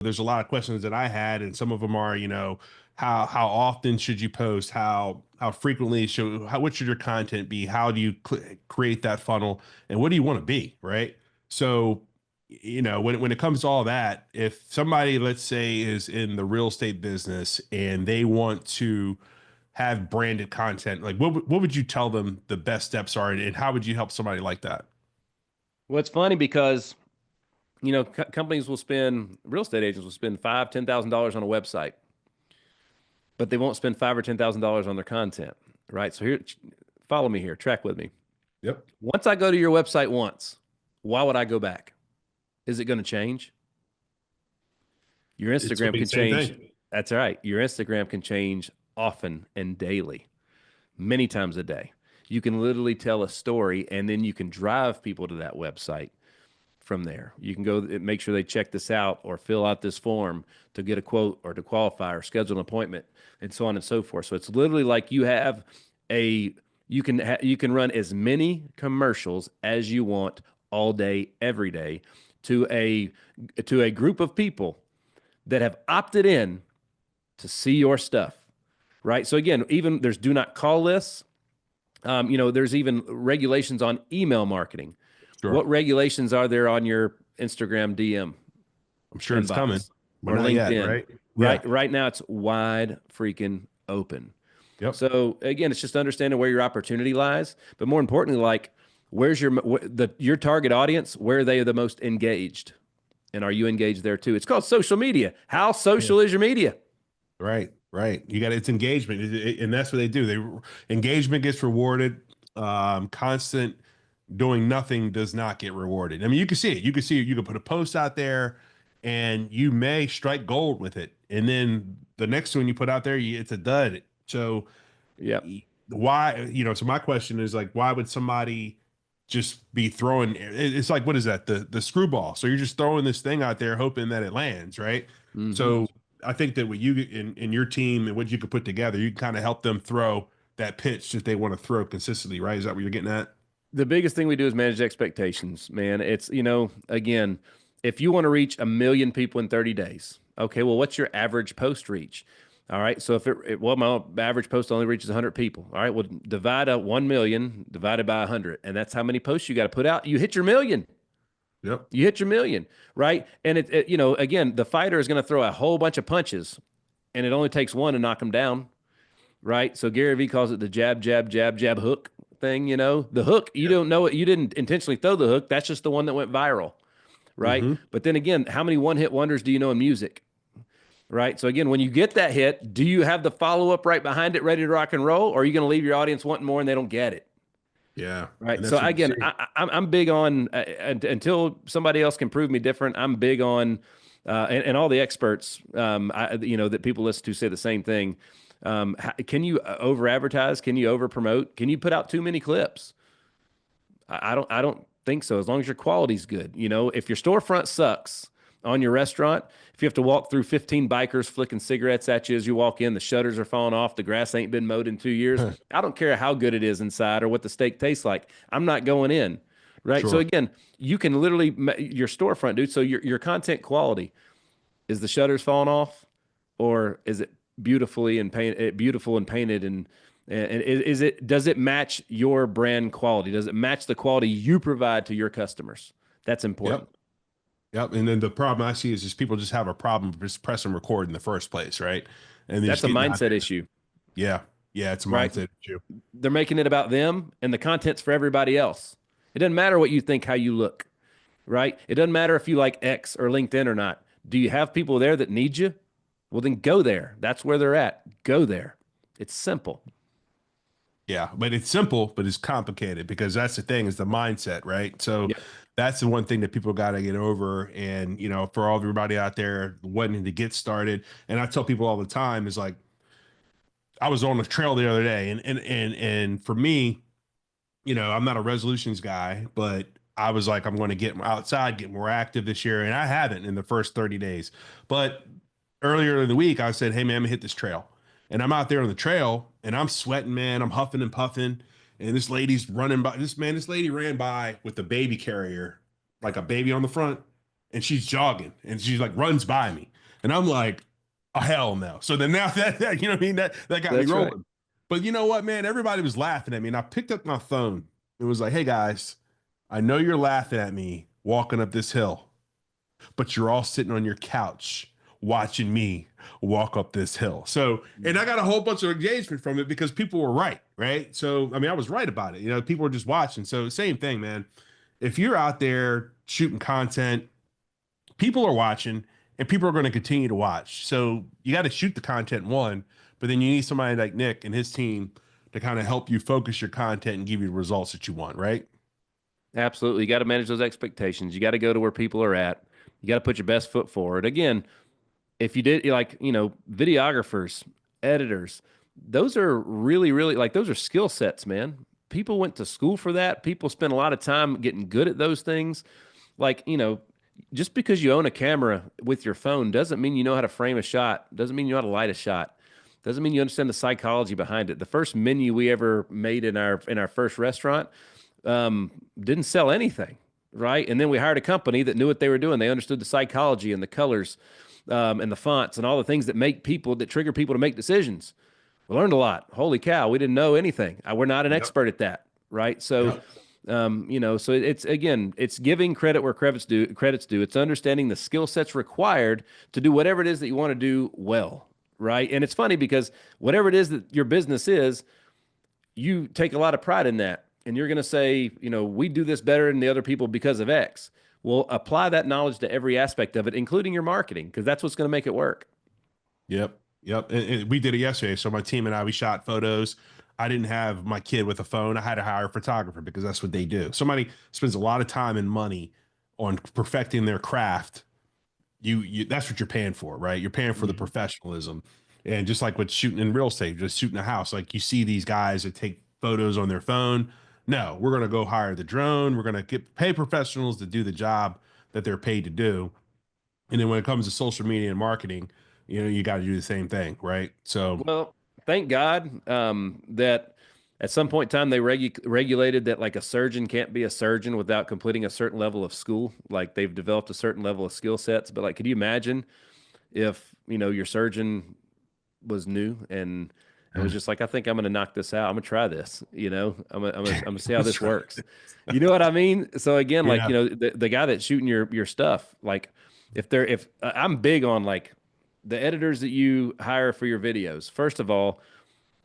There's a lot of questions that I had, and some of them are, how often should you post? How frequently should what should your content be? How do you create that funnel? And what do you want to be, right? So, when it comes to all that, if somebody, let's say, is in the real estate business and they want to have branded content, like what would you tell them the best steps are, and how would you help somebody like that? Well, it's funny because companies will spend, real estate agents will spend five, $10,000 on a website, but they won't spend five or $10,000 on their content, right? So here, follow me here, track with me. Yep. Once I go to your website once, why would I go back? Is it going to change? Your It's gonna Instagram be the can same change. thing. That's right. Your Instagram can change often and daily, many times a day. You can literally tell a story and then you can drive people to that website from there. You can go make sure they check this out or fill out this form to get a quote or to qualify or schedule an appointment and so on and so forth. So it's literally like you have a you can run as many commercials as you want all day every day to a group of people that have opted in to see your stuff, right? So again, even there's do not call lists. There's even regulations on email marketing. Sure. What regulations are there on your Instagram DM I'm sure it's coming, inbox but or not yet, LinkedIn? right? Yeah. Right now it's wide freaking open. Yep. So again, it's just understanding where your opportunity lies, but more importantly, like where's your target audience? Where are they the most engaged? And are you engaged there too? It's called social media. How Yeah. social is your media? Right. Right. You got it's engagement, and that's what they do. Engagement gets rewarded. Constant doing nothing does not get rewarded. I mean, you can see it. You can see it. You can put a post out there, and you may strike gold with it, and then the next one you put out there, it's a dud. So Yep. why? So my question is like, why would somebody just be throwing? It's like, what is that? The screwball. So you're just throwing this thing out there, hoping that it lands, right? Hmm. So I think that what you in your team and what you could put together, you can kind of help them throw that pitch that they want to throw consistently, right? Is that what you're getting at? The biggest thing we do is manage expectations, man. It's, again, if you want to reach 1 million people in 30 days, okay, well, what's your average post reach? All right. So well, my average post only reaches 100 people. All right. Well, divide 1 million divided by 100. And that's how many posts you got to put out. You hit your million. Yep. You hit your million. Right. And again, the fighter is going to throw a whole bunch of punches and it only takes one to knock them down. Right. So Gary Vee calls it the jab, jab, jab, jab hook thing. The hook, you Yep. don't know it. You didn't intentionally throw the hook. That's just the one that went viral. Right. Mm-hmm. But then again, how many one hit wonders do you know in music? Right. So again, when you get that hit, do you have the follow up right behind it ready to rock and roll? Or are you going to leave your audience wanting more and they don't get it? Yeah. Right. And So that's what you again, see. I'm big on until somebody else can prove me different. I'm big on, and all the experts, that people listen to say the same thing. Can you over advertise? Can you over promote? Can you put out too many clips? I don't think so. As long as your quality's good, if your storefront sucks on your restaurant, if you have to walk through 15 bikers flicking cigarettes at you as you walk in, the shutters are falling off, the grass ain't been mowed in 2 years. I don't care how good it is inside or what the steak tastes like. I'm not going in. Right. So Sure. again, you can literally your storefront, dude. So your content quality, is the shutters falling off, or is it beautiful and painted and is it does it match your brand quality? Does it match the quality you provide to your customers? That's Yep. important. Yep. And then the problem I see is just people just have a problem just pressing record in the first place, right? And they're That's just a getting out mindset there. issue, Yeah. Yeah. It's a right? mindset issue. They're making it about them and the content's for everybody else. It doesn't matter what you think, how you look, right? It doesn't matter if you like X or LinkedIn or not. Do you have people there that need you? Well, then go there. That's where they're at. Go there. It's simple. Yeah, but it's simple, but it's complicated because that's the thing is the mindset, right? So Yep. that's the one thing that people got to get over. And, for all everybody out there wanting to get started, and I tell people all the time is like, I was on the trail the other day and for me, I'm not a resolutions guy, but I was like, I'm going to get outside, get more active this year. And I haven't in the first 30 days. But earlier in the week, I said, hey, man, I'm gonna hit this trail. And I'm out there on the trail and I'm sweating, man. I'm huffing and puffing. And this lady's running by. This lady ran by with a baby carrier, like a baby on the front, and she's jogging and she's like runs by me. And I'm like, oh, hell no. So then now you know what I mean? That got me That's right. rolling. But you know what, man? Everybody was laughing at me. And I picked up my phone and was like, hey guys, I know you're laughing at me walking up this hill, but you're all sitting on your couch watching me walk up this hill. So, and I got a whole bunch of engagement from it because people were right, right? So, I mean, I was right about it. You know, people were just watching. So, same thing, man. If you're out there shooting content, people are watching and people are going to continue to watch. So, you got to shoot the content one, but then you need somebody like Nick and his team to kind of help you focus your content and give you the results that you want, right? Absolutely. You got to manage those expectations. You got to go to where people are at. You got to put your best foot forward. Again, if you did like, videographers, editors, those are really, really like those are skill sets, man. People went to school for that. People spend a lot of time getting good at those things. Like, just because you own a camera with your phone doesn't mean you know how to frame a shot, doesn't mean you know how to light a shot. Doesn't mean you understand the psychology behind it. The first menu we ever made in our first restaurant didn't sell anything, right? And then we hired a company that knew what they were doing. They understood the psychology and the colors, and the fonts and all the things that trigger people to make decisions. We learned a lot. Holy cow, we didn't know anything. We're not an Yep. expert at that, right? So, Yep. so it's again, it's giving credit where credits due. Credits due. It's understanding the skill sets required to do whatever it is that you want to do well, right? And it's funny because whatever it is that your business is, you take a lot of pride in that. And you're going to say, we do this better than the other people because of X. Well, apply that knowledge to every aspect of it, including your marketing, because that's what's going to make it work. Yep. Yep. And we did it yesterday. So my team and I, we shot photos. I didn't have my kid with a phone. I had to hire a photographer because that's what they do. Somebody spends a lot of time and money on perfecting their craft. You that's what you're paying for, right? You're paying for the Mhm. professionalism. And just like with shooting in real estate, just shooting a house, like you see these guys that take photos on their phone. No, we're going to go hire the drone. We're going to pay professionals to do the job that they're paid to do. And then when it comes to social media and marketing, you got to do the same thing, right? So, Well, thank God that at some point in time they regulated that like a surgeon can't be a surgeon without completing a certain level of school. Like they've developed a certain level of skill sets. But like, could you imagine if your surgeon was new and was just like, I think I'm going to knock this out. I'm going to try this. I'm gonna see how that's this right. works. You know what I mean? So again, like Yeah. the guy that's shooting your stuff, like if I'm big on like the editors that you hire for your videos. First of all,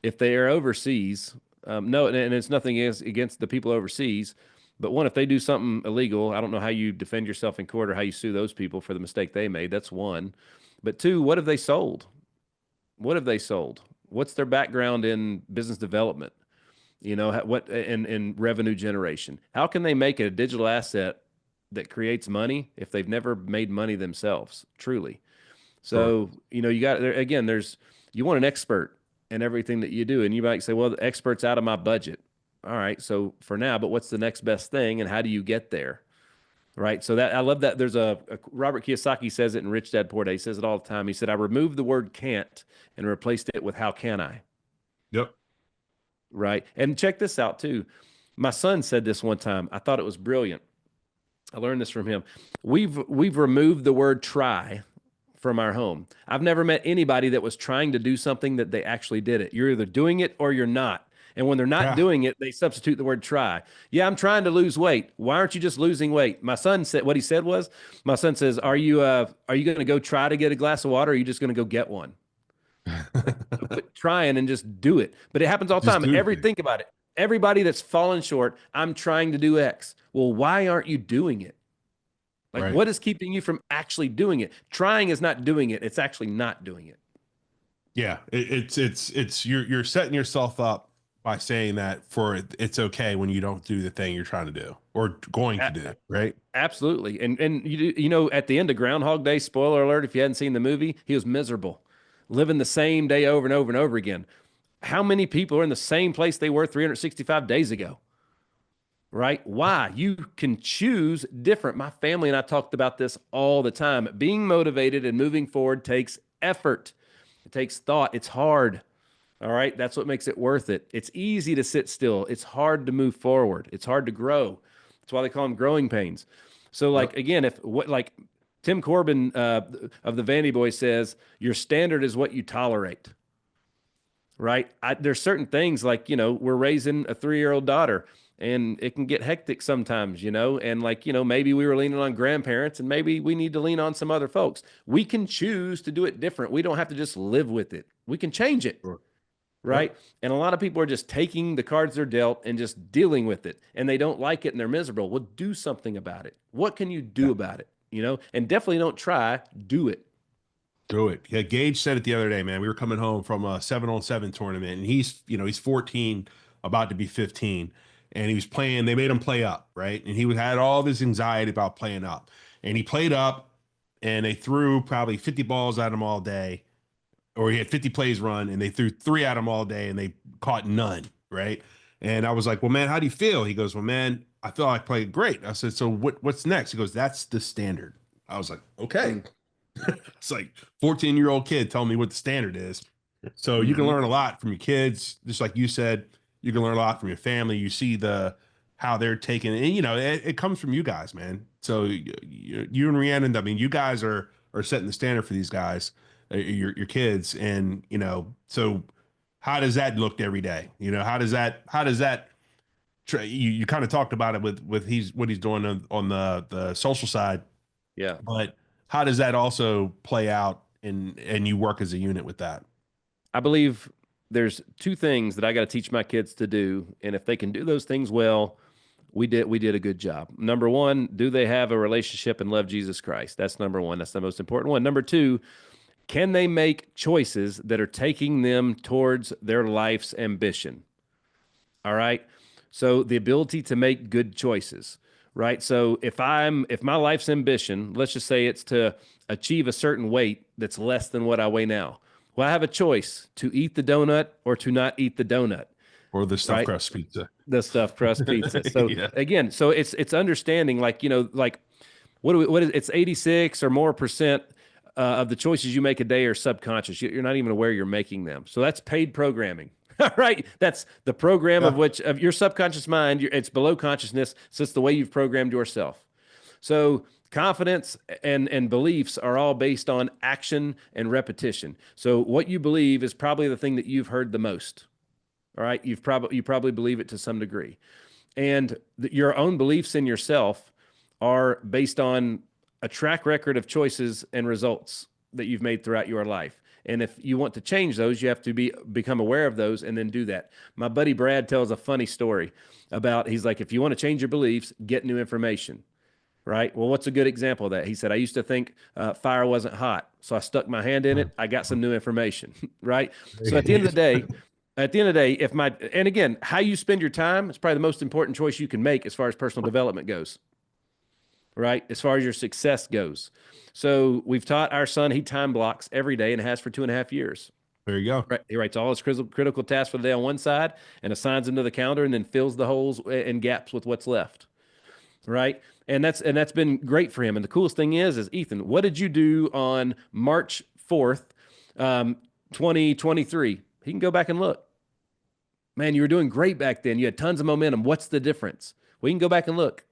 if they are overseas, no, and it's nothing against the people overseas. But one, if they do something illegal, I don't know how you defend yourself in court or how you sue those people for the mistake they made. That's one. But two, what have they sold? What have they sold? What's their background in business development? What in revenue generation? How can they make a digital asset that creates money if they've never made money themselves? Truly. Sure. So, you got there again, you want an expert in everything that you do. And you might say, well, the expert's out of my budget. All right. So for now, but what's the next best thing and how do you get there? Right. So that I love that there's a Robert Kiyosaki says it in Rich Dad Poor Dad. He says it all the time. He said, I removed the word can't and replaced it with how can I? Yep. Right. And check this out too. My son said this one time. I thought it was brilliant. I learned this from him. We've removed the word try from our home. I've never met anybody that was trying to do something that they actually did it. You're either doing it or you're not. And when they're not Yeah. doing it, they substitute the word try. Yeah, I'm trying to lose weight. Why aren't you just losing weight? My son said what he said was, my son says, are you going to go try to get a glass of water or are you just going to go get one? Like quit trying and just do it. But it happens all the Just time. do the thing. Think about it. Everybody that's fallen short, I'm trying to do X. Well, why aren't you doing it? Like, Right. what is keeping you from actually doing it? Trying is not doing it. It's actually not doing it. Yeah. It's you're setting yourself up by saying that it's okay when you don't do the thing you're trying to do or going to do, A- right? Absolutely. And at the end of Groundhog Day, spoiler alert, if you hadn't seen the movie, he was miserable, living the same day over and over and over again. How many people are in the same place they were 365 days ago? Right? Why? You can choose different. My family and I talked about this all the time. Being motivated and moving forward takes effort. It takes thought. It's hard. All right. That's what makes it worth it. It's easy to sit still. It's hard to move forward. It's hard to grow. That's why they call them growing pains. So, like, Yep. again, if what, like, Tim Corbin of the Vandy Boys says, your standard is what you tolerate, right? There's certain things like, we're raising a 3-year-old daughter and it can get hectic sometimes, and like, maybe we were leaning on grandparents and maybe we need to lean on some other folks. We can choose to do it different. We don't have to just live with it. We can change it. Sure. Right. Yep. And a lot of people are just taking the cards they're dealt and just dealing with it, and they don't like it and they're miserable. Well, do something about it. What can you do Yeah. about it? And definitely don't try, do it. Do it. Yeah, Gage said it the other day, man. We were coming home from a 7-on-7 tournament, and he's 14, about to be 15, and he was playing. They made him play up, right? And he had all this anxiety about playing up, and he played up, and they threw probably 50 balls at him all day, or he had 50 plays run, and they threw 3 at him all day, and they caught none, right? And I was like, well, man, how do you feel? He goes, well, man, I feel like I played great. I said, so what's next? He goes, that's the standard. I was like, okay. It's like 14-year-old kid telling me what the standard is. So you can Mhm. learn a lot from your kids, just like you said. You can learn a lot from your family. You see how they're taking it, and it comes from you guys, man. So you and Rhiannon, I mean, you guys are setting the standard for these guys, your kids, and so how does that look every day? How does that you kind of talked about it with what he's doing on the social side, Yeah. but how does that also play out and you work as a unit with that? I believe there's two things that I got to teach my kids to do. And if they can do those things well, we did a good job. Number one, do they have a relationship and love Jesus Christ? That's number one. That's the most important one. Number two, can they make choices that are taking them towards their life's ambition? All right. So the ability to make good choices, right? So if my life's ambition, let's just say it's to achieve a certain weight that's less than what I weigh now. Well, I have a choice to eat the donut or to not eat the donut, Or the stuffed right? crust pizza? The stuffed crust pizza. So Yeah. again, so it's understanding like, like what is it's 86 or more percent of the choices you make a day are subconscious. You're not even aware you're making them. So that's paid programming. All right. That's the program Yeah. of your subconscious mind. It's below consciousness. So it's the way you've programmed yourself. So confidence and beliefs are all based on action and repetition. So what you believe is probably the thing that you've heard the most. All right. You probably believe it to some degree. And your own beliefs in yourself are based on a track record of choices and results that you've made throughout your life. And if you want to change those, you have to become aware of those and then do that. My buddy Brad tells a funny story about, he's like, if you want to change your beliefs, get new information. Right. Well, what's a good example of that? He said, I used to think fire wasn't hot. So I stuck my hand in it. I got some new information. Right. So at the end of the day, and again, how you spend your time is probably the most important choice you can make as far as personal development goes, right? As far as your success goes. So we've taught our son, he time blocks every day and has for 2.5 years. There you go. Right. He writes all his critical tasks for the day on one side and assigns them to the calendar and then fills the holes and gaps with what's left. Right. And that's been great for him. And the coolest thing is Ethan, what did you do on March 4th, 2023? He can go back and look. Man, you were doing great back then. You had tons of momentum. What's the difference? We can go back and look.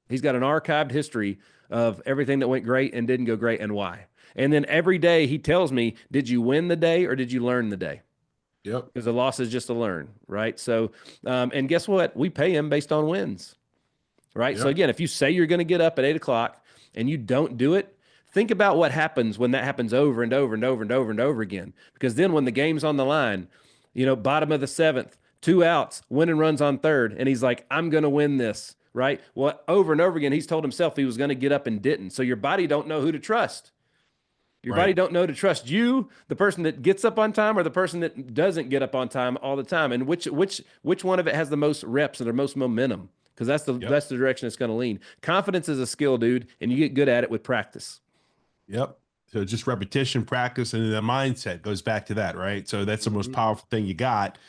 He's got an archived history of everything that went great and didn't go great and why. And then every day he tells me, did you win the day or did you learn the day? Yep. Because the loss is just a learn, right? So, and guess what? We pay him based on wins, right? So Yep. again, if you say you're going to get up at 8 o'clock and you don't do it, think about what happens when that happens over and over and over and over and over again. Because then when the game's on the line, bottom of the seventh, 2 outs, winning runs on third, and he's like, I'm going to win this, right? Well, over and over again, he's told himself he was going to get up and didn't. So your body don't know who to trust. Your body Right. don't know to trust you, the person that gets up on time, or the person that doesn't get up on time all the time. And which one of it has the most reps and the most momentum? Because that's the Yep. direction it's going to lean. Confidence is a skill, dude, and you get good at it with practice. Yep. So just repetition, practice, and then the mindset goes back to that, right? So that's the most powerful thing you got,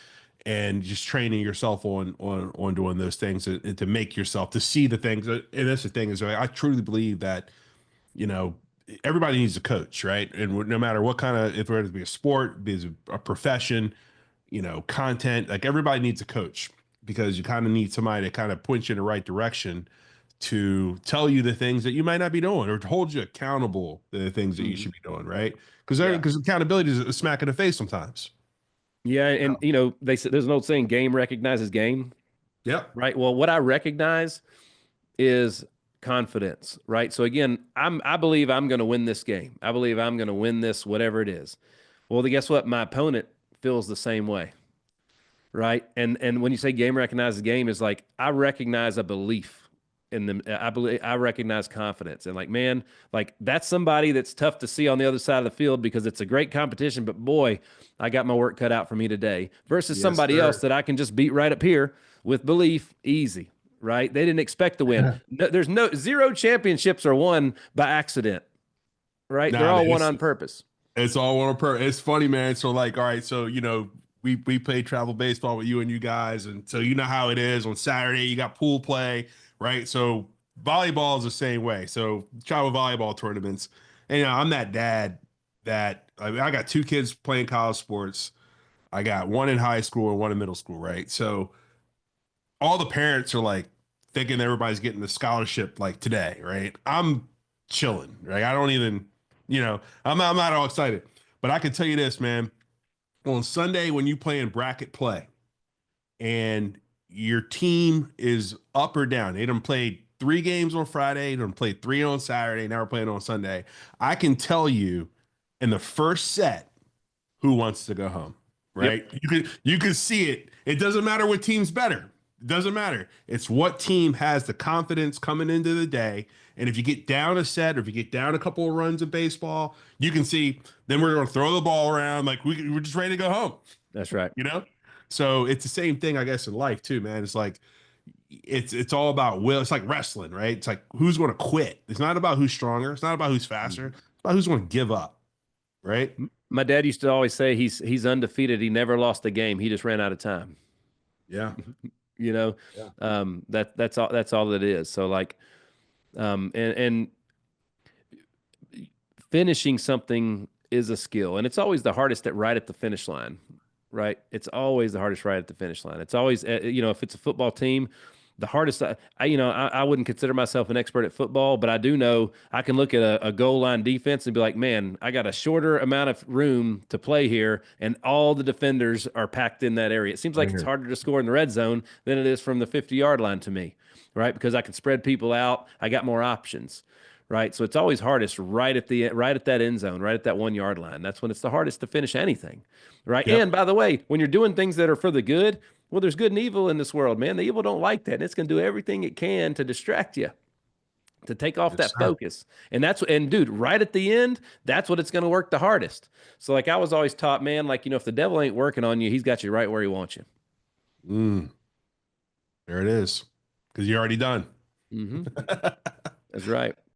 and just training yourself on doing those things and to make yourself to see the things. And that's the thing is, I truly believe that you know everybody needs a coach, right? And no matter what kind of, if it be a sport, be a profession, content, like everybody needs a coach because you kind of need somebody to kind of point you in the right direction to tell you the things that you might not be doing or to hold you accountable to the things that you Mhm. should be doing, right? Because Yeah. because accountability is a smack in the face sometimes. Yeah, and they said there's an old saying, game recognizes game, Yep. right? Well, what I recognize is confidence, right? So again, I believe I'm going to win this game. I believe I'm going to win this, whatever it is. Well, then guess what? My opponent feels the same way, right? And when you say game recognizes game, is like I recognize a belief in them. I believe I recognize confidence, and like man, like that's somebody that's tough to see on the other side of the field because it's a great competition. But boy, I got my work cut out for me today. Versus Yes, somebody else sir. that I can just beat right up here with belief, easy. Right? They didn't expect to win. No, there's no zero championships are won by accident. Right? They're Nah, all won on purpose. it's all on purpose. It's funny, man. So like, all right, so we play travel baseball with you and you guys, and so you know how it is on Saturday. You got pool play, right? So volleyball is the same way. So travel volleyball tournaments, and I'm that dad that I got two kids playing college sports. I got one in high school and one in middle school, right? So all the parents are like thinking everybody's getting the scholarship like today, right? I'm chilling, right? I don't even, I'm not all excited. But I can tell you this, man. On Sunday, when you play in bracket play and your team is up or down, they done played 3 games on Friday, they done played 3 on Saturday, now we're playing on Sunday. I can tell you in the first set who wants to go home, Yep. right? You could see it. It doesn't matter what team's better. It doesn't matter. It's what team has the confidence coming into the day. And if you get down a set or if you get down a couple of runs of baseball, you can see then we're going to throw the ball around like we're just ready to go home, That's right. you know? So it's the same thing, I guess, in life too, man. It's like it's all about will. It's like wrestling, right? It's like who's going to quit. It's not about who's stronger. It's not about who's faster. Mhm. It's about who's going to give up, right? My dad used to always say he's undefeated. He never lost a game. He just ran out of time. Yeah. You know, Yeah. that's all it is. So like, and finishing something is a skill, and it's always the hardest right at the finish line, right? It's always the hardest right at the finish line. It's always, if it's a football team, the hardest. I wouldn't consider myself an expert at football, but I do know I can look at a goal line defense and be like, man, I got a shorter amount of room to play here, and all the defenders are packed in that area. It seems like Right it's here. harder to score in the red zone than it is from the 50-yard line to me, right? Because I can spread people out. I got more options, right? So it's always hardest right at that end zone, right at that 1 yard line. That's when it's the hardest to finish anything, right? And Yep. by the way, when you're doing things that are for the good, well, there's good and evil in this world, man. The evil don't like that, and it's going to do everything it can to distract you, to take off Yes, that sir. focus. And dude, right at the end, that's what it's going to work the hardest. So like I was always taught, man, like if the devil ain't working on you, he's got you right where he wants you. Mm, there it is. Because you're already done. Hmm. That's right.